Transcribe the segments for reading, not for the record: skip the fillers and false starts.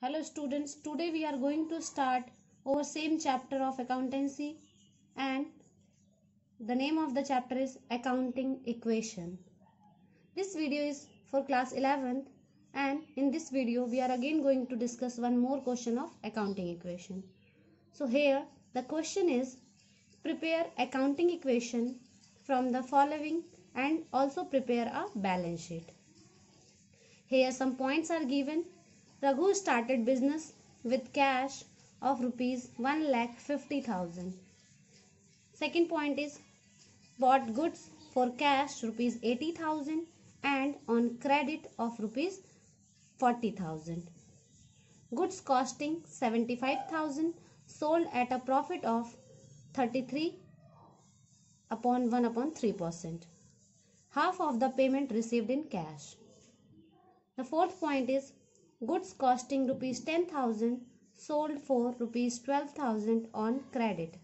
Hello students, today we are going to start our same chapter of accountancy, and the name of the chapter is accounting equation. This video is for class 11th, and in this video we are again going to discuss one more question of accounting equation. So here the question is, prepare accounting equation from the following and also prepare a balance sheet. Here some points are given. Raghu started business with cash of rupees 1,50,000. Second point is, bought goods for cash rupees 80,000 and on credit of rupees 40,000. Goods costing 75,000 sold at a profit of 33 upon 1 upon 3%. Half of the payment received in cash. The fourth point is, goods costing rupees 10,000 sold for rupees 12,000 on credit.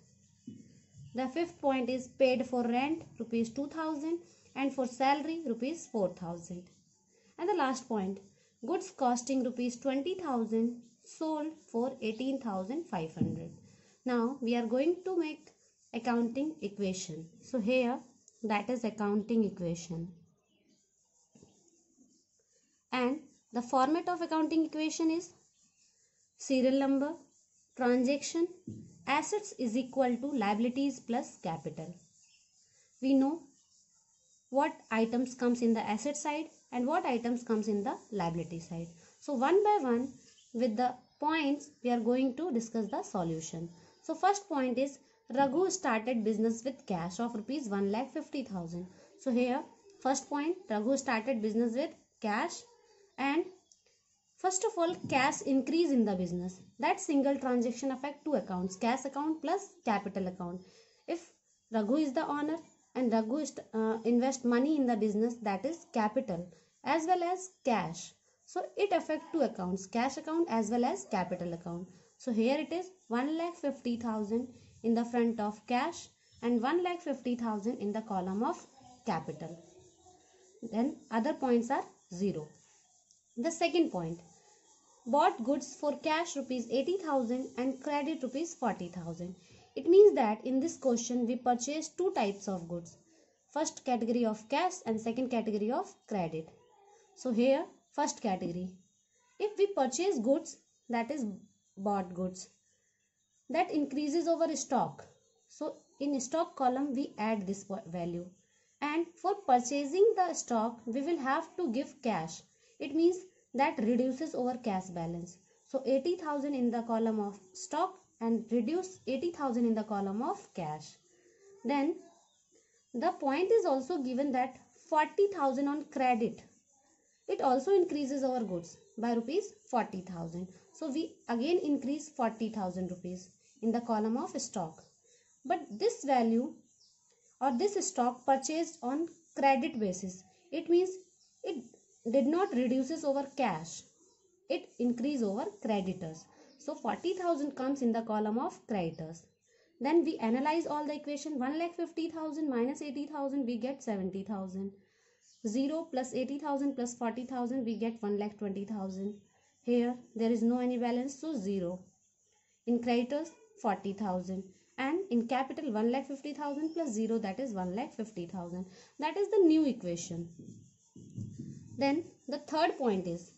The fifth point is, paid for rent rupees 2,000 and for salary rupees 4,000. And the last point, goods costing rupees 20,000 sold for 18,500. Now we are going to make accounting equation. So here that is accounting equation. And the format of accounting equation is serial number, transaction, assets is equal to liabilities plus capital. We know what items comes in the asset side and what items comes in the liability side. So one by one with the points we are going to discuss the solution. So first point is, Raghu started business with cash of rupees 1,50,000. So here first point, Raghu started business with cash, and first of all cash increase in the business. That single transaction affect two accounts, cash account plus capital account. If Raghu is the owner and Raghu invest money in the business, that is capital as well as cash. So it affect two accounts, cash account as well as capital account. So here it is 1,50,000 in the front of cash and 1,50,000 in the column of capital. Then other points are 0. The second point, bought goods for cash rupees 80,000 and credit rupees 40,000. It means that in this question we purchase two types of goods. First category of cash and second category of credit. So here first category. If we purchase goods, that is bought goods, that increases our stock. So in stock column we add this value. And for purchasing the stock we will have to give cash. It means that reduces our cash balance. So 80,000 in the column of stock and reduce 80,000 in the column of cash. Then the point is also given that 40,000 on credit. It also increases our goods by rupees 40,000. So we again increase 40,000 rupees in the column of stock. But this value or this stock purchased on credit basis. It means it did not reduces over cash. It increase over creditors. So 40,000 comes in the column of creditors. Then we analyze all the equation. 1,50,000 minus 80,000 we get 70,000. 0 plus 80,000 plus 40,000 we get 1,20,000. Here there is no any balance, so 0. In creditors 40,000. And in capital 1,50,000 plus 0, that is 1,50,000. That is the new equation. Then the third point is,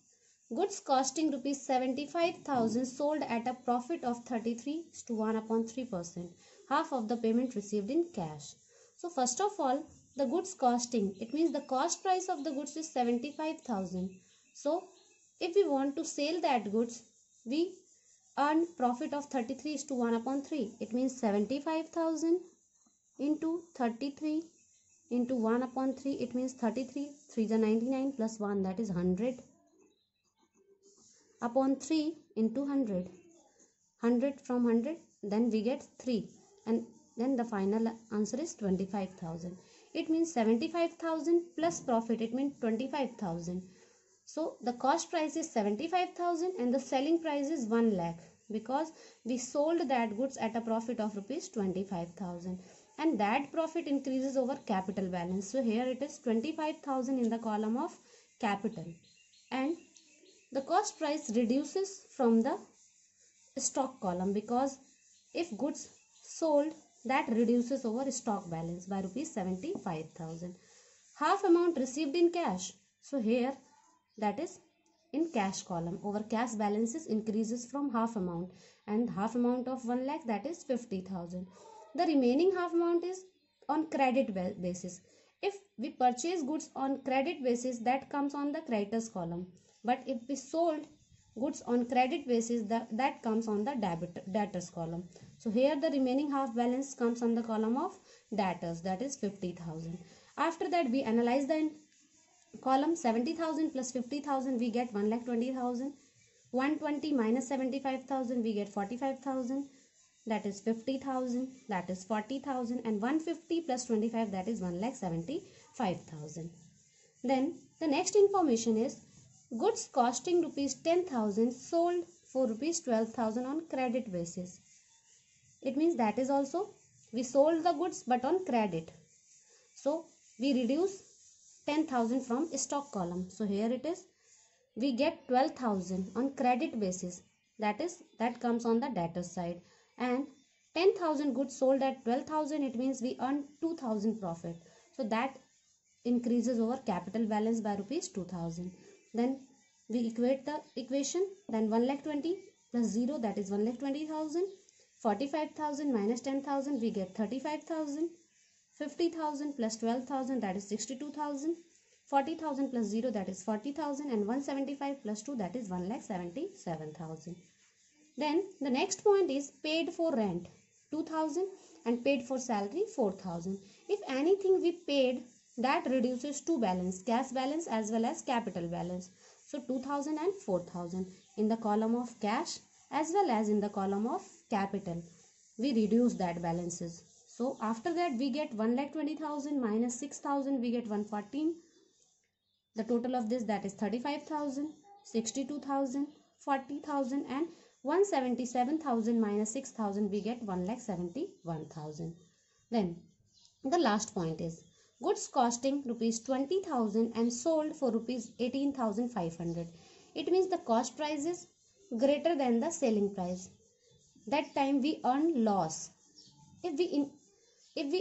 goods costing rupees 75,000 sold at a profit of 33 to 1 upon 3%. Half of the payment received in cash. So first of all, the goods costing, it means the cost price of the goods is 75,000. So if we want to sell that goods, we earn profit of 33 to 1 upon 3. It means 75,000 into 33 into 1 upon 3. It means 33, 3 is 99 plus 1, that is 100 upon 3 into 100. 100 from 100, then we get 3, and then the final answer is 25,000. It means 75,000 plus profit, it means 25,000. So the cost price is 75,000 and the selling price is 1 lakh, because we sold that goods at a profit of rupees 25,000, and that profit increases over capital balance. So here it is 25,000 in the column of capital, and the cost price reduces from the stock column, because if goods sold, that reduces over stock balance by rupees 75,000. Half amount received in cash. So here that is in cash column, over cash balances increases from half amount, and half amount of 1 lakh, that is 50,000. The remaining half amount is on credit basis. If we purchase goods on credit basis, that comes on the creditors column, but if we sold goods on credit basis, that comes on the debtors column. So here the remaining half balance comes on the column of debtors, that is 50,000. After that we analyze the column. 70,000 plus 50,000, we get 1,20,000. 120 minus 75,000, we get 45,000, that is 50,000, that is 40,000, and 150 plus 25, that is 1,75,000. Then the next information is goods costing rupees 10,000 sold for rupees 12,000 on credit basis. It means that is also we sold the goods but on credit. So we reduce 10,000 from stock column. So here it is, we get 12,000 on credit basis, that comes on the debtor side, and 10,000 goods sold at 12,000, it means we earn 2,000 profit. So that increases over capital balance by rupees 2,000. Then we equate the equation. Then 1,20,000 plus 0, that is 1,20,000. 45,000 minus 10,000, we get 35,000. 50,000 plus 12,000, that is 62,000. 40,000 plus 0, that is 40,000, and 175 plus 2, that is 1,77,000. Then the next point is paid for rent 2,000 and paid for salary 4,000. If anything we paid, that reduces two balance, cash balance as well as capital balance. So 2,000 and 4,000 in the column of cash as well as in the column of capital, we reduce that balances. So after that we get 1,20,000 minus 6,000, we get 114. The total of this, that is 35,000, 62,000, 40,000, and 177,000 minus 6,000, we get 1,71,000. Then the last point is goods costing rupees 20,000 and sold for rupees 18,500. It means the cost price is greater than the selling price. That time we earn loss. If we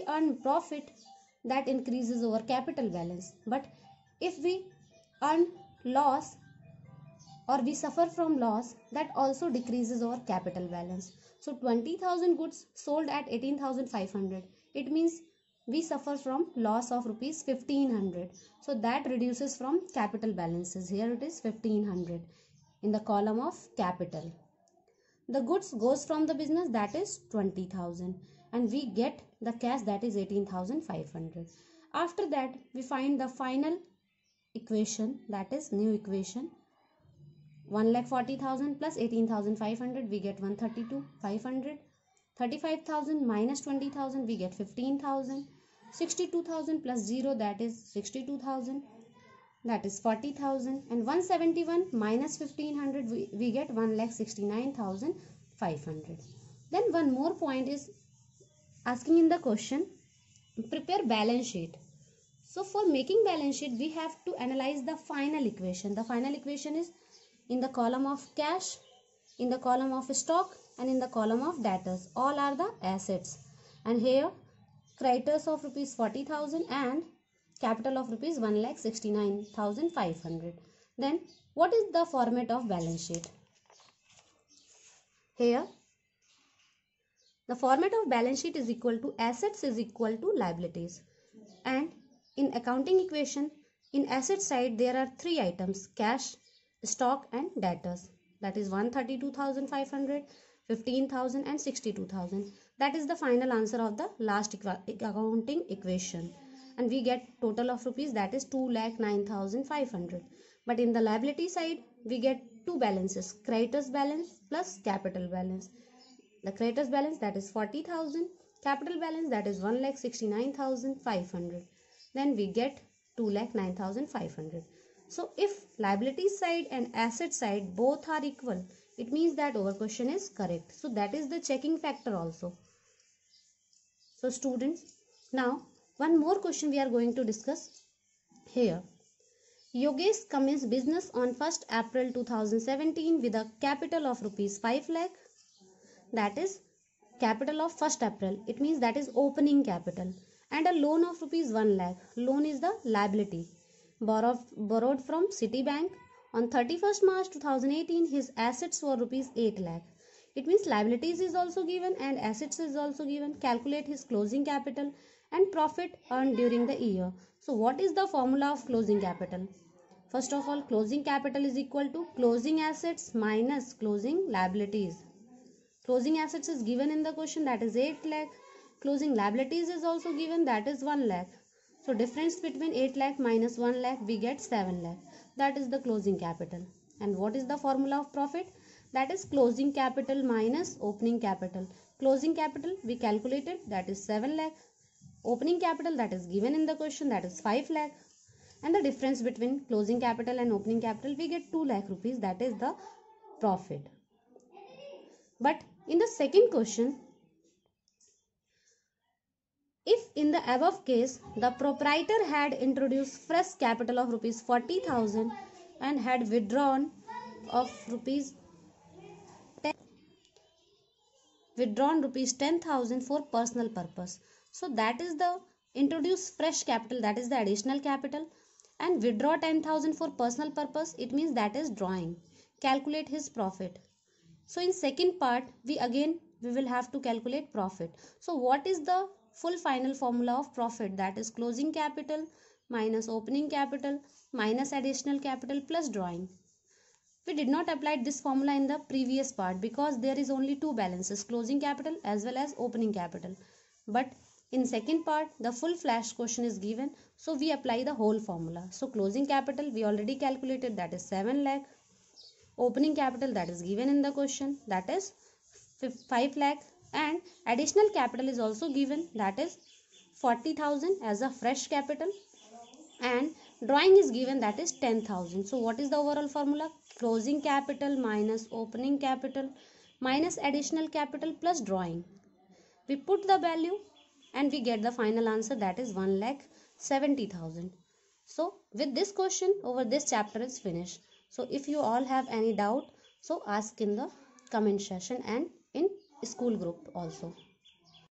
earn profit, that increases our capital balance. But if we earn loss or we suffer from loss, that also decreases our capital balance. So 20,000 goods sold at 18,500. It means we suffer from loss of rupees 1,500. So that reduces from capital balances. Here it is 1,500 in the column of capital. The goods goes from the business, that is 20,000, and we get the cash, that is 18,500. After that we find the final equation, that is new equation. 1,40,000 plus 18,500, we get 132,500. 35,000 minus 20,000, we get 15,000. 62,000 plus 0, that is 62,000, that is 40,000, and 171 minus 1,500, we get 1,69,500. Then one more point is asking in the question, prepare balance sheet. So for making balance sheet, we have to analyze the final equation. The final equation is in the column of cash, in the column of stock, and in the column of debtors. All are the assets, and here creditors of rupees 40,000 and capital of rupees 1,69,500. Then what is the format of balance sheet? Here the format of balance sheet is equal to assets is equal to liabilities, and in accounting equation, in asset side there are three items: cash, stock, and debtors. That is 132,500, 15,000, and 62,000. That is the final answer of the last accounting equation, and we get total of rupees, that is 2,09,500. But in the liability side we get two balances: creditors balance plus capital balance. The creditors balance, that is 40,000, capital balance, that is 1,69,500. Then we get 2,09,500. So if liability side and asset side both are equal, it means that our question is correct. So that is the checking factor also. So students, now one more question we are going to discuss here. Yogesh commenced business on 1st April 2017 with a capital of rupees 5 lakh. That is capital of 1st April. It means that is opening capital. And a loan of rupees 1 lakh. Loan is the liability. Borrowed from Citibank. On 31st March 2018, his assets were rupees 8 lakh. It means liabilities is also given and assets is also given. Calculate his closing capital and profit earned during the year. So what is the formula of closing capital? First of all, closing capital is equal to closing assets minus closing liabilities. Closing assets is given in the question, that is 8 lakh. Closing liabilities is also given, that is 1 lakh. So difference between 8 lakh minus 1 lakh, we get 7 lakh. That is the closing capital. And what is the formula of profit? That is closing capital minus opening capital. Closing capital we calculated, that is 7 lakh. Opening capital that is given in the question, that is 5 lakh. And the difference between closing capital and opening capital, we get 2 lakh rupees, that is the profit. But in the second question, if in the above case the proprietor had introduced fresh capital of rupees 40,000 and had withdrawn rupees 10,000 for personal purpose, so that is the introduce fresh capital, that is the additional capital, and withdraw 10,000 for personal purpose, it means that is drawing. Calculate his profit. So in second part we will have to calculate profit. So what is the full final formula of profit? That is closing capital minus opening capital minus additional capital plus drawing. We did not apply this formula in the previous part because there is only two balances, closing capital as well as opening capital. But in second part the full flash question is given, so we apply the whole formula. So closing capital we already calculated, that is 7 lakh. Opening capital that is given in the question, that is 5 lakh, and additional capital is also given, that is 40,000 as a fresh capital, and drawing is given, that is 10,000. So what is the overall formula? Closing capital minus opening capital minus additional capital plus drawing. We put the value and we get the final answer, that is 1,70,000. So with this question over this chapter is finished. So if you all have any doubt, so ask in the comment section and in school group also.